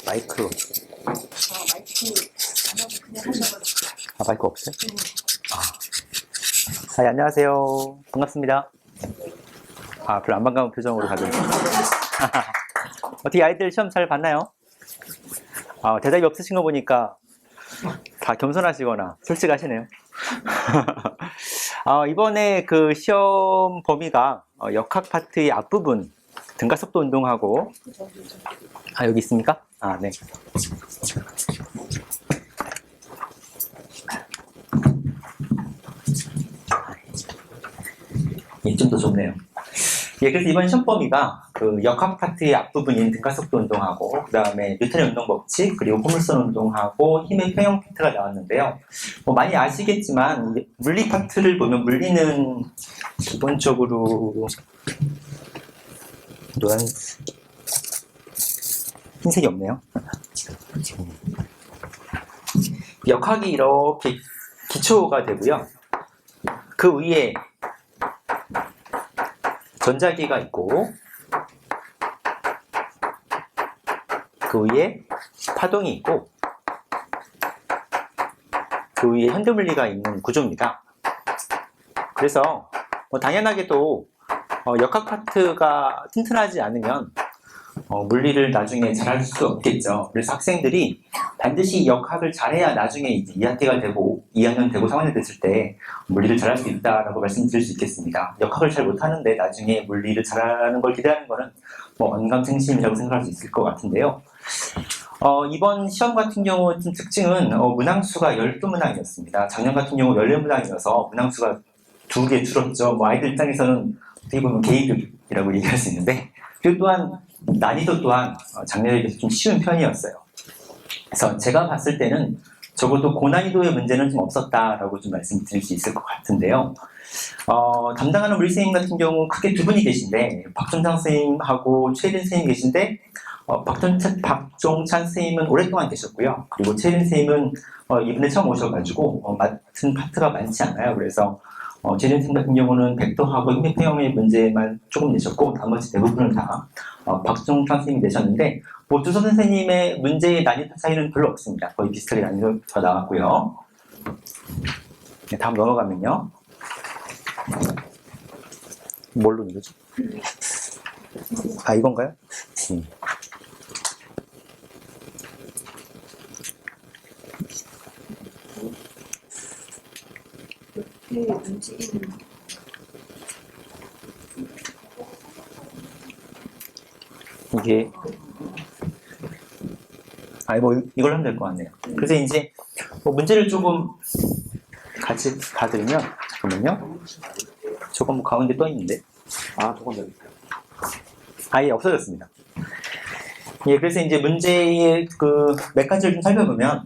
마이크로. 마이크 안 하고 그냥 하려고. 아, 마이크 없어요? 아, 네, 안녕하세요. 반갑습니다. 아, 별로 안 반가운 표정으로 다들. 어떻게 아이들 시험 잘 봤나요? 아, 대답이 없으신 거 보니까 다 겸손하시거나 솔직하시네요. 이번에 그 시험 범위가 역학 파트의 앞부분, 등가속도 운동하고, 여기 있습니까? 아, 네. 좀 더 좋네요. 예, 그래서 이번 시험 범위가 그 역학 파트의 앞부분인 등가속도 운동하고, 그 다음에 뉴턴의 운동 법칙, 그리고 포물선 운동하고, 힘의 평형 파트가 나왔는데요. 많이 아시겠지만, 물리 파트를 보면 물리는 기본적으로 노란, 흰색이 없네요. 역학이 이렇게 기초가 되고요. 그 위에 전자기가 있고, 그 위에 파동이 있고, 그 위에 현대물리가 있는 구조입니다. 그래서 당연하게도 역학 파트가 튼튼하지 않으면 물리를 나중에 잘할 수 없겠죠. 그래서 학생들이 반드시 역학을 잘해야 나중에 이제 2학기가 되고 2학년 되고 3학년 됐을 때 물리를 잘할 수 있다라고 말씀드릴 수 있겠습니다. 역학을 잘 못하는데 나중에 물리를 잘하는 걸 기대하는 거는 언감생심이라고 생각할 수 있을 것 같은데요. 이번 시험 같은 경우 좀 특징은 문항수가 12문항이었습니다. 작년 같은 경우 14문항이어서 문항수가 2개 줄었죠. 아이들 입장에서는 어떻게 보면 개이득이라고 얘기할 수 있는데, 그리고 또한 난이도 또한 작년에 비해서 좀 쉬운 편이었어요. 그래서 제가 봤을 때는 적어도 고난이도의 문제는 좀 없었다라고 좀 말씀드릴 수 있을 것 같은데요. 담당하는 우리 선생님 같은 경우 크게 두 분이 계신데, 박종찬 선생님하고 최린 선생님이 계신데, 박종찬 선생님은 오랫동안 계셨고요. 그리고 최린 선생님은 이번에 처음 오셔가지고 맡은 파트가 많지 않아요. 그래서 최린 선생님 같은 경우는 벡터하고 힘의 문제만 조금 내셨고, 나머지 대부분은 다 박종찬 선생님이 내셨는데, 두 선생님의 문제의 난이도 차이는 별로 없습니다. 거의 비슷하게 난이도가 나왔고요. 네, 다음 넘어가면요. 뭘로 누르죠? 이건가요? 이게 이걸 하면 될 것 같네요. 그래서 이제 문제를 조금 같이 봐드리면, 잠깐만요. 조금 가운데 떠 있는데, 저건 여기 있어요. 아예 없어졌습니다. 예, 그래서 이제 문제의 몇 가지를 좀 살펴보면,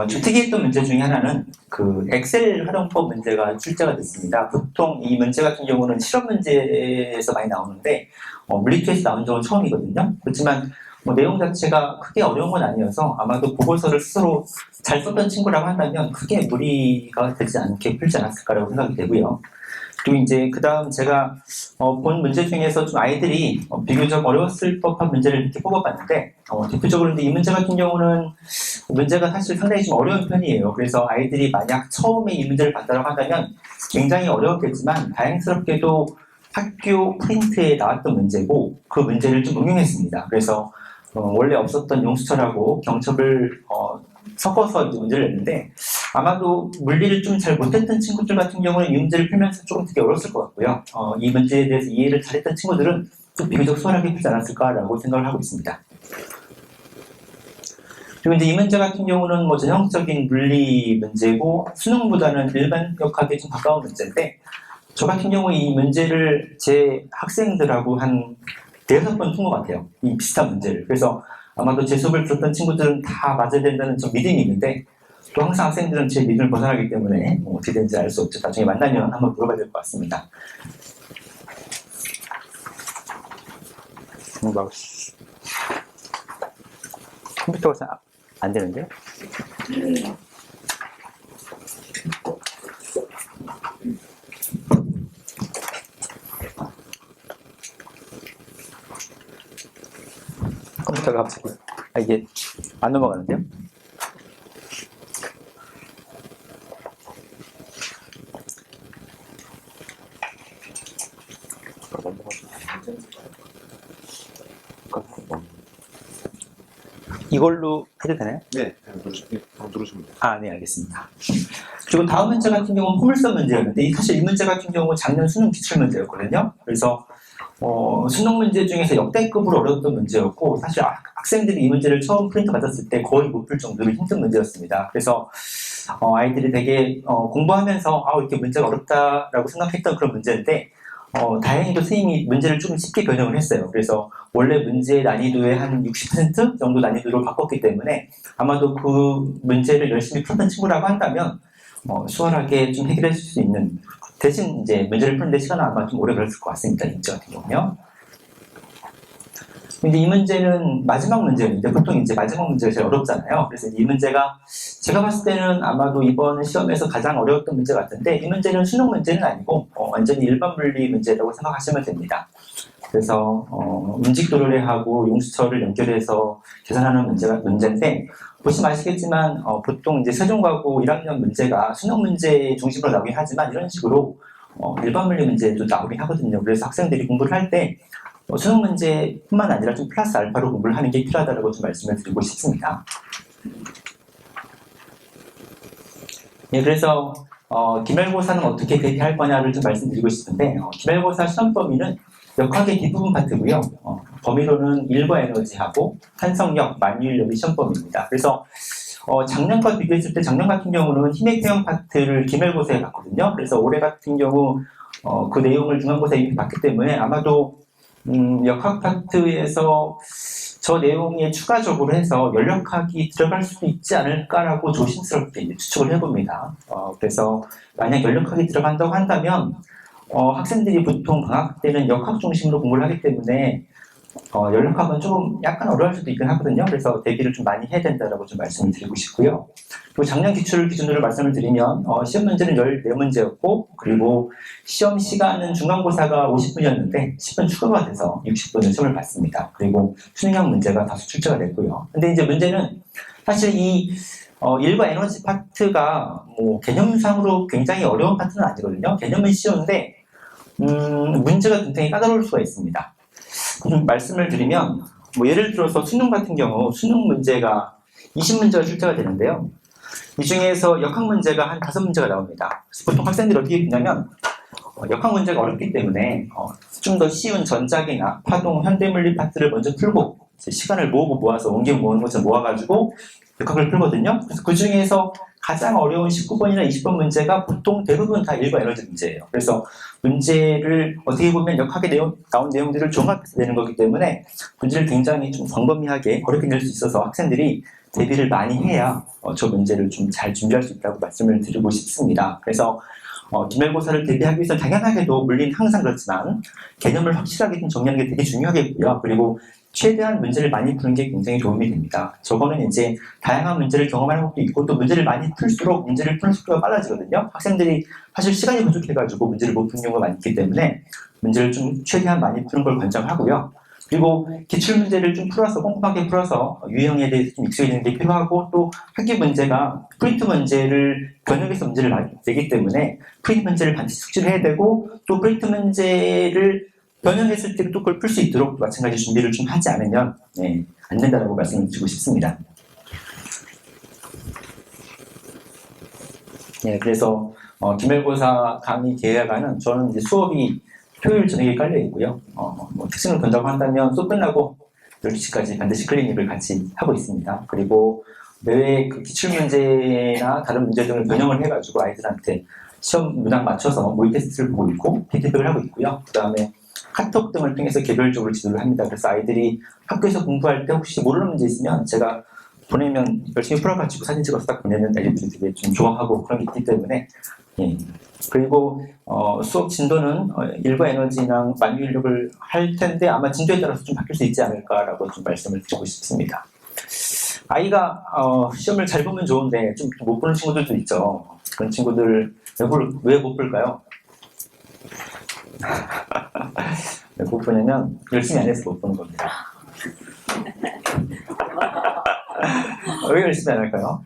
좀 특이했던 문제 중에 하나는 그 엑셀 활용법 문제가 출제가 됐습니다. 보통 이 문제 같은 경우는 실험 문제에서 많이 나오는데, 물리투에서 나온 적은 처음이거든요. 그렇지만 내용 자체가 크게 어려운 건 아니어서 아마도 보고서를 스스로 잘 썼던 친구라고 한다면 크게 무리가 되지 않게 풀지 않았을까라고 생각이 되고요. 그리고 이제 그 다음 제가 본 문제 중에서 좀 아이들이 비교적 어려웠을 법한 문제를 이렇게 뽑아봤는데, 대표적으로 근데 이 문제 같은 경우는 문제가 사실 상당히 좀 어려운 편이에요. 그래서 아이들이 만약 처음에 이 문제를 봤다고 한다면 굉장히 어려웠겠지만, 다행스럽게도 학교 프린트에 나왔던 문제고 그 문제를 좀 응용했습니다. 그래서 원래 없었던 용수철하고 경첩을 섞어서 이제 문제를 냈는데, 아마도 물리를 좀 잘 못했던 친구들 같은 경우는 이 문제를 풀면서 조금 되게 어려웠을 것 같고요. 이 문제에 대해서 이해를 잘했던 친구들은 좀 비교적 수월하게 풀지 않았을까라고 생각을 하고 있습니다. 그리고 이제 이 문제 같은 경우는 전형적인 물리 문제고 수능보다는 일반 역학에 좀 가까운 문제인데, 저 같은 경우 이 문제를 제 학생들하고 한 5번 푼 것 같아요. 이 비슷한 문제를. 그래서 아마도 제 수업을 들었던 친구들은 다 맞아야 된다는 좀 믿음이 있는데, 또 항상 학생들은 제 믿음을 벗어나기 때문에 어떻게 되는지 알 수 없죠. 나중에 만나면 한번 물어봐야 될 것 같습니다. 컴퓨터가 안 되는데? 컴퓨터가 갑자기 이게 안 넘어가는데요? 이걸로 해도 되나요? 네, 그냥 누르시면 돼요. 아, 네, 알겠습니다. 그리고 다음 문제 같은 경우는 포물선 문제였는데, 사실 이 문제 같은 경우 작년 수능 기출 문제였거든요. 그래서 수능 문제 중에서 역대급으로 어려웠던 문제였고, 사실 학생들이 이 문제를 처음 프린트 받았을 때 거의 못 풀 정도로 힘든 문제였습니다. 그래서 아이들이 되게 공부하면서 이렇게 문제가 어렵다라고 생각했던 그런 문제인데, 다행히도 선생님이 문제를 조금 쉽게 변형을 했어요. 그래서 원래 문제의 난이도의 한 60% 정도 난이도로 바꿨기 때문에 아마도 그 문제를 열심히 풀었던 친구라고 한다면 수월하게 좀 해결할 수 있는, 대신 이제 문제를 푸는데 시간은 아마 좀 오래 걸렸을 것 같습니다. 이 문제 같은 경우는요. 근데 이 문제는 마지막 문제였는데 보통 이제 마지막 문제가 제일 어렵잖아요. 그래서 이 문제가 제가 봤을 때는 아마도 이번 시험에서 가장 어려웠던 문제 같은데, 이 문제는 수능 문제는 아니고 완전히 일반 물리 문제라고 생각하시면 됩니다. 그래서 운직도로래하고 용수철을 연결해서 계산하는 문제인데, 보시면 아시겠지만 보통 이제 세종과고 1학년 문제가 수능 문제 중심으로 나오긴 하지만 이런 식으로 일반 물리 문제도 나오긴 하거든요. 그래서 학생들이 공부를 할 때 수능 문제뿐만 아니라 좀 플러스 알파로 공부를 하는 게 필요하다고 좀 말씀을 드리고 싶습니다. 예, 그래서 기말고사는 어떻게 대비할 거냐를 좀 말씀드리고 싶은데, 기말고사 시험 범위는 역학의 뒷부분 파트고요. 범위로는 일과 에너지하고 탄성력, 만유인력이 시험 범위입니다. 그래서 작년과 비교했을 때 작년 같은 경우는 힘의 표현 파트를 기말고사에 봤거든요. 그래서 올해 같은 경우 그 내용을 중간고사에 이미 봤기 때문에 아마도 역학 파트에서 저 내용에 추가적으로 해서 연력학이 들어갈 수도 있지 않을까라고 조심스럽게 이제 추측을 해봅니다. 그래서 만약 연력학이 들어간다고 한다면 학생들이 보통 방학 때는 역학 중심으로 공부를 하기 때문에 연력학은 조금 약간 어려울 수도 있긴 하거든요. 그래서 대비를 좀 많이 해야 된다라고 좀 말씀을 드리고 싶고요. 그리고 작년 기출을 기준으로 말씀을 드리면 시험 문제는 14문제였고, 그리고 시험 시간은 중간고사가 50분이었는데 10분 추가가 돼서 60분을 시험을 봤습니다. 그리고 수능형 문제가 다수 출제가 됐고요. 근데 이제 문제는 사실 이 일과 에너지 파트가 뭐 개념상으로 굉장히 어려운 파트는 아니거든요. 개념은 쉬운데 문제가 굉장히 까다로울 수가 있습니다. 말씀을 드리면 뭐 예를 들어서 수능 같은 경우 수능 문제가 20문제가 출제가 되는데요. 이 중에서 역학 문제가 한 5문제가 나옵니다. 그래서 보통 학생들이 어떻게 보냐면 역학 문제가 어렵기 때문에 좀 더 쉬운 전자기나 파동, 현대물리 파트를 먼저 풀고 시간을 모아서 옮겨 모으는 것처럼 모아가지고 역학을 풀거든요. 그래서 그 중에서 가장 어려운 19번이나 20번 문제가 보통 대부분 다 일과 에너지 문제예요. 그래서 문제를 어떻게 보면 역학에 나온 내용들을 종합해서 내는 거기 때문에 문제를 굉장히 좀 광범위하게 어렵게 낼 수 있어서 학생들이 대비를 많이 해야 저 문제를 좀 잘 준비할 수 있다고 말씀을 드리고 싶습니다. 그래서 기말고사를 대비하기 위해서 당연하게도 물리는 항상 그렇지만 개념을 확실하게 좀 정리하는 게 되게 중요하겠고요. 그리고 최대한 문제를 많이 푸는 게 굉장히 도움이 됩니다. 저거는 이제 다양한 문제를 경험하는 것도 있고, 또 문제를 많이 풀수록 문제를 푸는 속도가 빨라지거든요. 학생들이 사실 시간이 부족해가지고 문제를 못 푸는 경우가 많기 때문에 문제를 좀 최대한 많이 푸는 걸 권장하고요. 그리고 기출문제를 좀 풀어서 꼼꼼하게 풀어서 유형에 대해서 좀 익숙해지는 게 필요하고, 또 학기 문제가 프린트 문제를 변형해서 문제를 내기 때문에 프린트 문제를 반드시 숙지를 해야 되고, 또 프린트 문제를 변형했을 때 또 그걸 풀 수 있도록 마찬가지 준비를 좀 하지 않으면 안 된다고 말씀을 드리고 싶습니다. 그래서 기말고사 강의 계획안은 저는 이제 수업이 토요일 저녁에 깔려 있고요. 뭐 특징을 본다고 한다면 수업 끝나고 12시까지 반드시 클리닉을 같이 하고 있습니다. 그리고 매회 그 기출문제나 다른 문제 등을 변형을 해가지고 아이들한테 시험 문항 맞춰서 모의 테스트를 보고 있고 피드백을 하고 있고요. 그 다음에 카톡 등을 통해서 개별적으로 지도를 합니다. 그래서 아이들이 학교에서 공부할 때 혹시 모르는 문제 있으면 제가 보내면 열심히 풀어가지고 사진 찍어서 딱 보내면 아이들이 되게 좀 좋아하고 그런 게 있기 때문에 그리고 수업 진도는 일과 에너지랑 만유인력을 할 텐데 아마 진도에 따라서 좀 바뀔 수 있지 않을까라고 좀 말씀을 드리고 싶습니다. 아이가 시험을 잘 보면 좋은데 좀 못 보는 친구들도 있죠. 그런 친구들 왜 못 볼까요? 왜 못 보냐면 열심히 안 해서 못 보는 겁니다. 왜 열심히 안 할까요?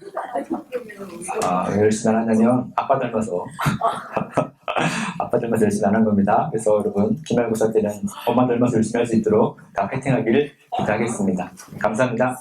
왜 열심히 안 하냐면 아빠 닮아서 아빠 닮아서 열심히 안 한 겁니다. 그래서 여러분 기말고사 때는 엄마 닮아서 열심히 할 수 있도록 다 파이팅하기를 기대하겠습니다. 감사합니다.